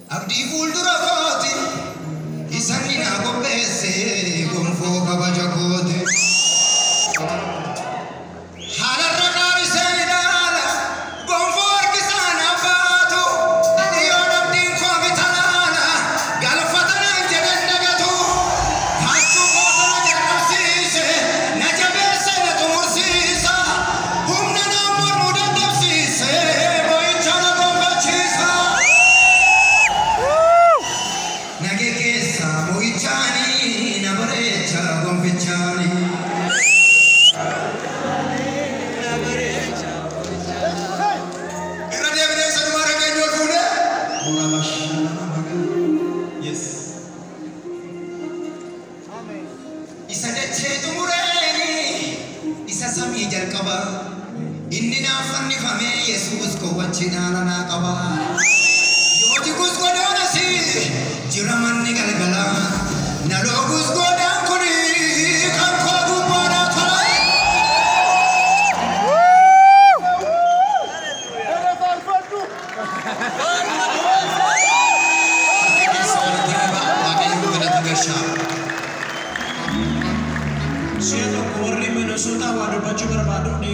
Abdi fuldura kooti isani na qopheesse gonfoo kabaja kooti halarra qaabisee ilaala gonfoo harkisaan abbaatu dhiyoon abdiin koo bitanaana galfatanaan jedhan dhagatu haachuu kootana jalqabsiise na jabeesse na xumursiisa humna naan mormuu dadhabsiise boo'icha na gonfachiisa. Moichani na barecha gonfichani na barecha era de evidencia de mara que yo fude una mashana yes amen isa de chetu mureni isa sami jalqaba inni na fanni fame yesus ko wachina na qaba yoti kus ko donasi jiraman ni galgala na logus godan kuni kan ko gubana thalai Siya to corri menosota wadu baju berbadu di